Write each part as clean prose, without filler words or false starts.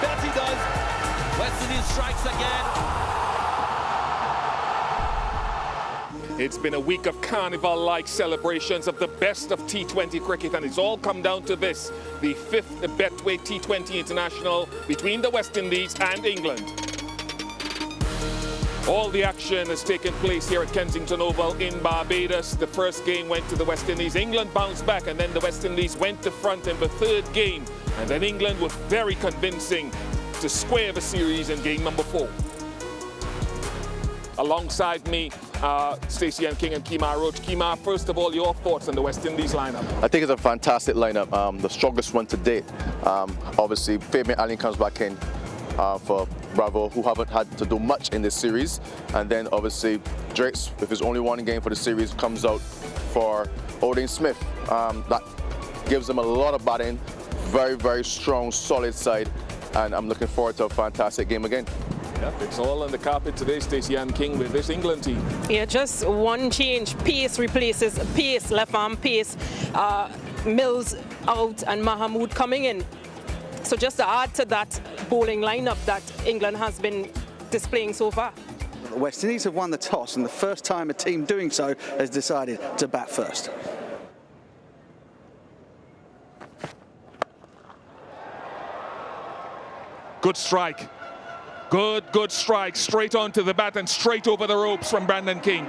bet he does. West Indies strikes again. It's been a week of carnival-like celebrations of the best of T20 cricket, and it's all come down to this, the 5th Betway T20 International between the West Indies and England. All the action has taken place here at Kensington Oval in Barbados. The first game went to the West Indies. England bounced back, and then the West Indies went to front in the third game. And then England was very convincing to square the series in game number 4. Alongside me, Stacey Ann King and Kemar Roach. Kemar, first of all, your thoughts on the West Indies lineup? I think it's a fantastic lineup, the strongest one to date. Obviously, Fabian Allen comes back in for Bravo, who haven't had to do much in this series. And then obviously Drake's, with his only one game for the series, comes out for Odin Smith. That gives them a lot of batting, very, very strong, solid side. And I'm looking forward to a fantastic game again. Yep, it's all on the carpet today, Stacey Ann King, with this England team. Yeah, just one change. Pace replaces pace, left arm pace. Mills out and Mahamud coming in. So just to add to that bowling lineup that England has been displaying so far. The West Indies have won the toss, and the first time a team doing so has decided to bat first. Good strike. Good strike. Straight onto the bat and straight over the ropes from Brandon King.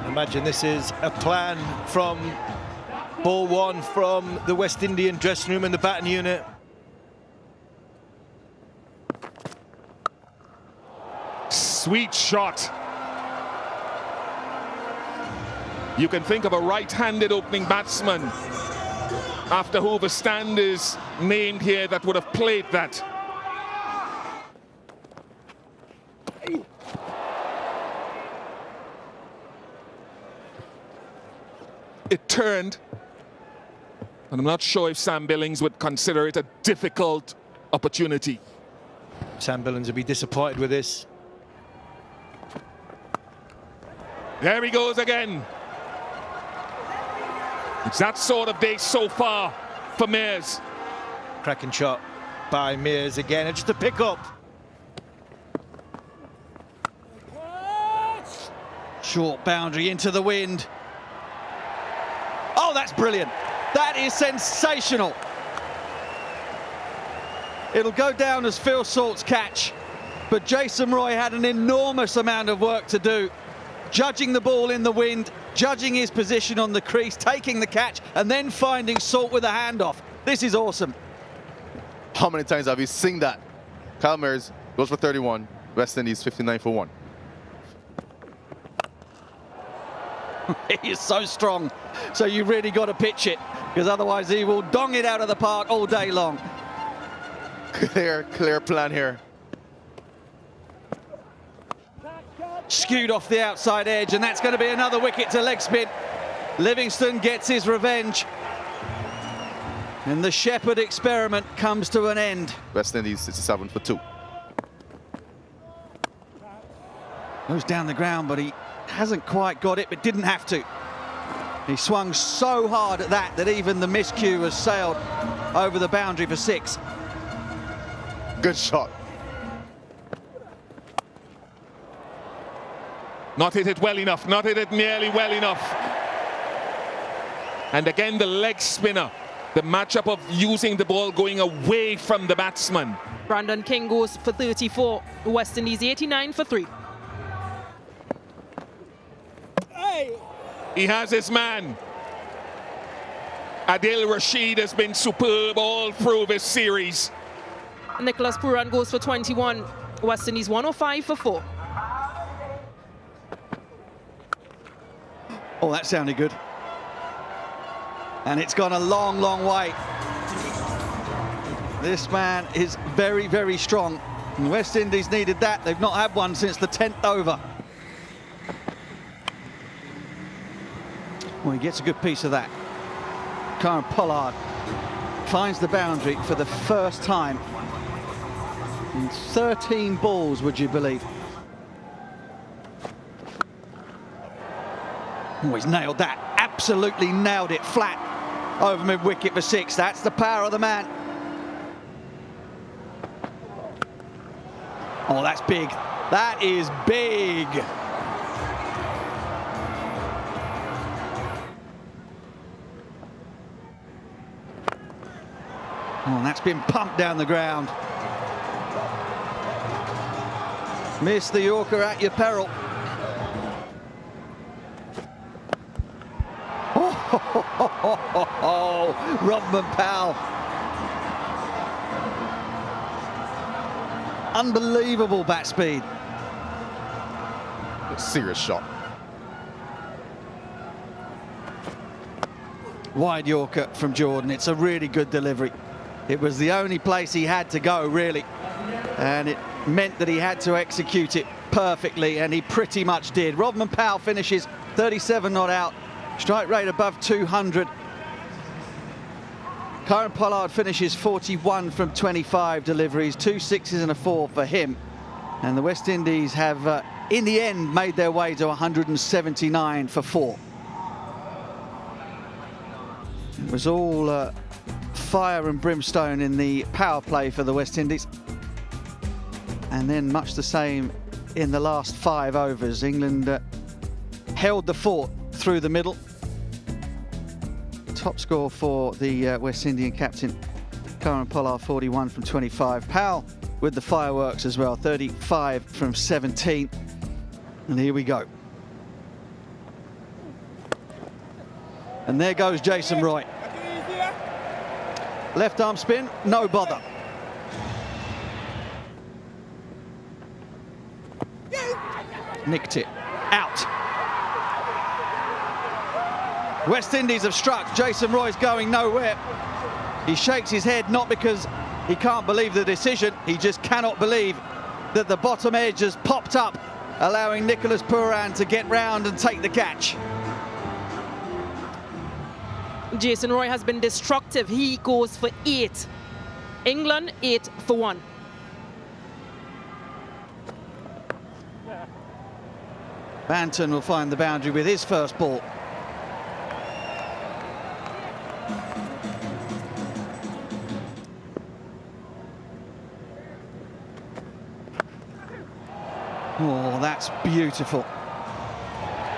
Imagine this is a plan from ball one from the West Indian dressing room and the batting unit. Sweet shot. You can think of a right-handed opening batsman after who the stand is named here that would have played that. It turned, and I'm not sure if Sam Billings would consider it a difficult opportunity. Sam Billings will be disappointed with this. There he goes again. It's that sort of day so far for Mears. Cracking shot by Mears again, and just a pick up. Short boundary into the wind. Oh, that's brilliant. That is sensational. It'll go down as Phil Salt's catch, but Jason Roy had an enormous amount of work to do, judging the ball in the wind, judging his position on the crease, taking the catch, and then finding Salt with a handoff. This is awesome. How many times have you seen that? Kyle Mears goes for 31, West Indies 59 for 1. He is so strong, so you really got to pitch it, because otherwise he will dong it out of the park all day long. Clear plan here. Skewed off the outside edge, and that's going to be another wicket to leg spin. Livingston gets his revenge, and the Shepherd experiment comes to an end. West Indies 67 for 2. Goes down the ground, but he hasn't quite got it, but didn't have to. He swung so hard at that even the miscue has sailed over the boundary for 6. Good shot. Not hit it well enough, not hit it nearly well enough. And again, the leg spinner. The matchup of using the ball going away from the batsman. Brandon King goes for 34. West Indies 89 for 3. He has his man. Adil Rashid has been superb all through this series. Nicholas Pooran goes for 21. West Indies 105 for 4. Oh, that sounded good. And it's gone a long, long way. This man is very, very strong. And West Indies needed that. They've not had one since the 10th over. Well, he gets a good piece of that. Kieron Pollard finds the boundary for the first time in 13 balls, would you believe? Oh, he's nailed that. Absolutely nailed it flat over mid-wicket for 6. That's the power of the man. Oh, that's big. That is big. Oh, and that's been pumped down the ground. Miss the Yorker at your peril. Oh, Rodman Powell. Unbelievable bat speed. Serious shot. Wide Yorker from Jordan. It's a really good delivery. It was the only place he had to go, really. And it meant that he had to execute it perfectly, and he pretty much did. Rodman Powell finishes 37 not out. Strike rate above 200. Kieron Pollard finishes 41 from 25 deliveries, 2 6s and a 4 for him. And the West Indies have, in the end, made their way to 179 for 4. It was all fire and brimstone in the power play for the West Indies. And then much the same in the last 5 overs. England held the fort through the middle. Top score for the West Indian captain, Kieron Pollard, 41 from 25. Powell with the fireworks as well, 35 from 17. And here we go. And there goes Jason Roy. Left arm spin, no bother. Nicked it, out. West Indies have struck. Jason Roy's going nowhere. He shakes his head, not because he can't believe the decision, he just cannot believe that the bottom edge has popped up, allowing Nicholas Pooran to get round and take the catch. Jason Roy has been destructive. He goes for 8. England 8 for 1. Banton will find the boundary with his first ball. Oh, that's beautiful.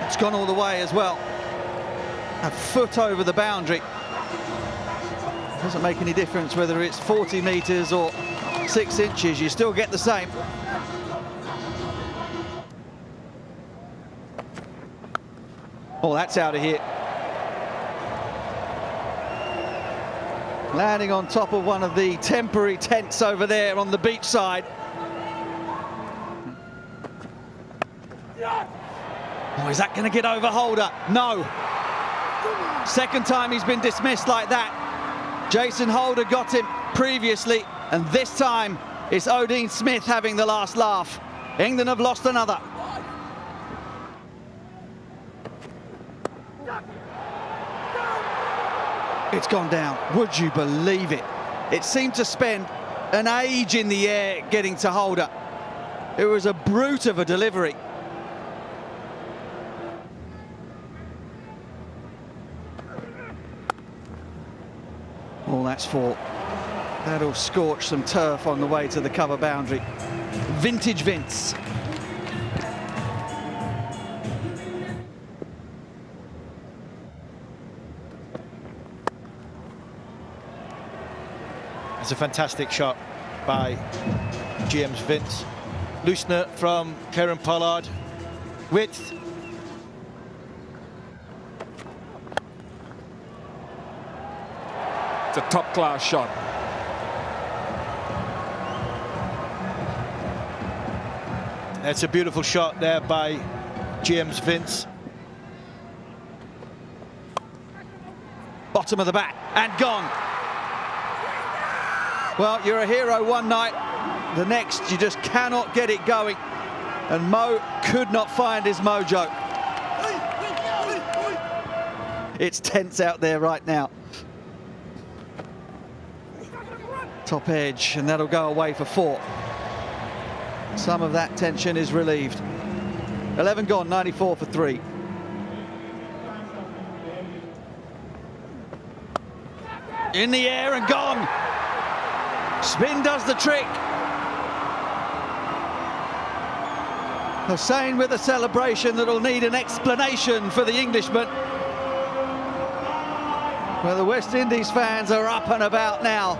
It's gone all the way as well. A foot over the boundary. Doesn't make any difference whether it's 40 metres or 6 inches, you still get the same. Oh, that's out of here. Landing on top of one of the temporary tents over there on the beach side. Oh, is that going to get over Holder? No. Second time he's been dismissed like that. Jason Holder got him previously, and this time it's Odean Smith having the last laugh. England have lost another. It's gone down. Would you believe it? It seemed to spend an age in the air getting to Holder. It was a brute of a delivery. Oh, that's 4. That'll scorch some turf on the way to the cover boundary. Vintage Vince. It's a fantastic shot by James Vince. Loosener from Kieron Pollard. Width. It's a top-class shot. That's a beautiful shot there by James Vince. Bottom of the bat and gone. Well, you're a hero one night, the next you just cannot get it going. And Mo could not find his mojo. It's tense out there right now. Top edge, and that'll go away for 4. Some of that tension is relieved. 11 gone, 94 for 3. In the air and gone. Spin does the trick. Hussain with a celebration that'll need an explanation for the Englishman. Well, the West Indies fans are up and about now.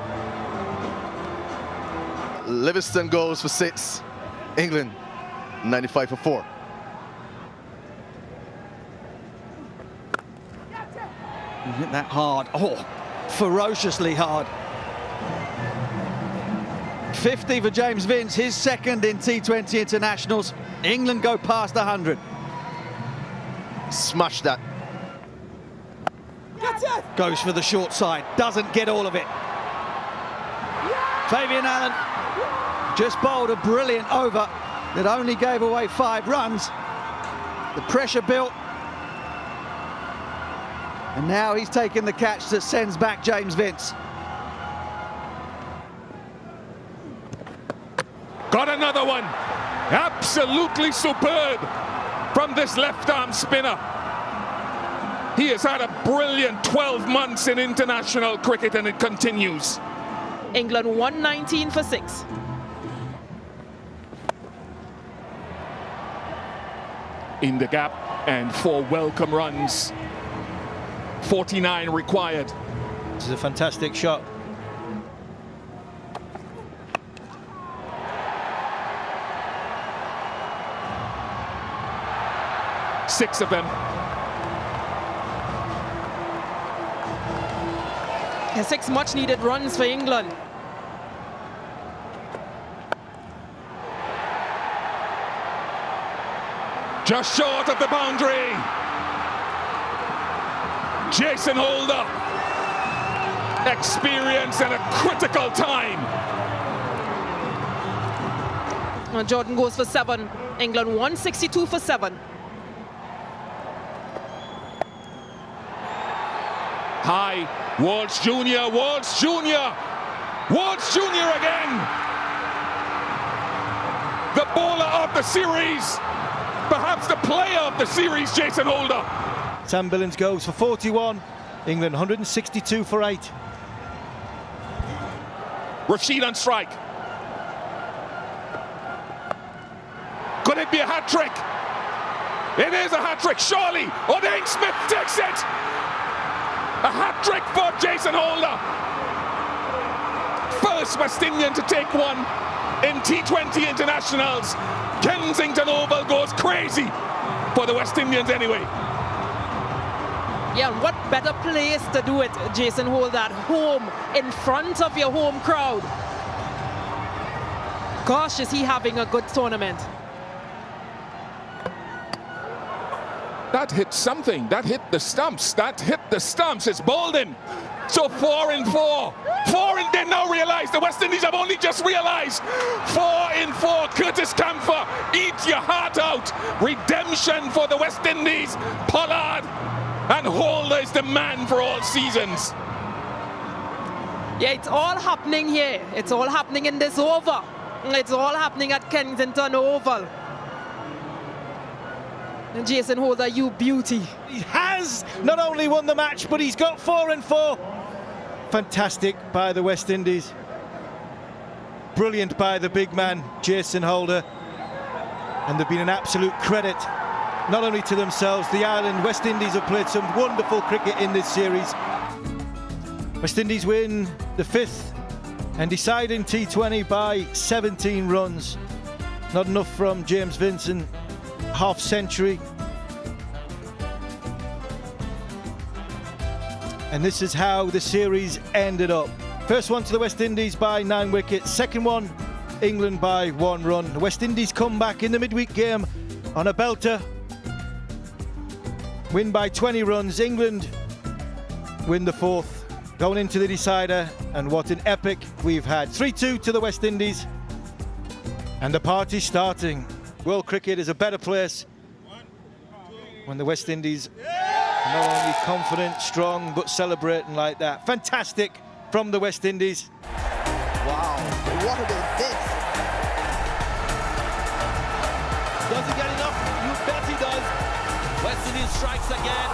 Livingston goes for 6. England 95 for 4. You hit that hard. Oh, ferociously hard. 50 for James Vince, his second in T20 internationals. England go past 100. Smash that. Goes for the short side, doesn't get all of it. Fabian Allen just bowled a brilliant over that only gave away 5 runs. The pressure built. And now he's taken the catch that sends back James Vince. Got another one. Absolutely superb from this left-arm spinner. He has had a brilliant 12 months in international cricket, and it continues. England 119 for 6. In the gap, and 4 welcome runs. 49 required. This is a fantastic shot. Six of them. And 6 much-needed runs for England. Just short of the boundary. Jason Holder. Experience and a critical time. And Jordan goes for 7. England 162 for 7. High. Walsh Jr. Walsh Jr. Walsh Jr. again. The bowler of the series. Perhaps the player of the series, Jason Holder. Sam Billings goes for 41. England 162 for 8. Rashid on strike. Could it be a hat-trick? It is a hat-trick, surely. O'Dane Smith takes it. A hat-trick for Jason Holder. First West Indian to take one in T20 internationals. Kensington Oval goes crazy for the West Indians anyway. Yeah, and what better place to do it, Jason Holder, at home, in front of your home crowd. Gosh, is he having a good tournament. That hit something. That hit the stumps. That hit the stumps. It's bowled him. So 4 in 4. 4 in. They now realize. The West Indies have only just realized. 4 in 4. Curtis Camphor. Eat your heart out. Redemption for the West Indies. Pollard and Holder is the man for all seasons. Yeah, it's all happening here. It's all happening in this over. It's all happening at Kensington Oval. And Jason Holder, you beauty. He has not only won the match, but he's got 4 in 4. Fantastic by the West Indies. Brilliant by the big man, Jason Holder. And they've been an absolute credit, not only to themselves, the island. West Indies have played some wonderful cricket in this series. West Indies win the 5th and deciding T20 by 17 runs. Not enough from James Vincent. Half century. And this is how the series ended up. First one to the West Indies by 9 wickets. Second one, England by 1 run. The West Indies come back in the midweek game on a belter. Win by 20 runs. England win the 4th. Going into the decider, and what an epic we've had. 3-2 to the West Indies. And the party's starting. World cricket is a better place when the West Indies are not only confident, strong, but celebrating like that. Fantastic from the West Indies. Wow, what about this? Does he get enough? You bet he does. West Indies strikes again.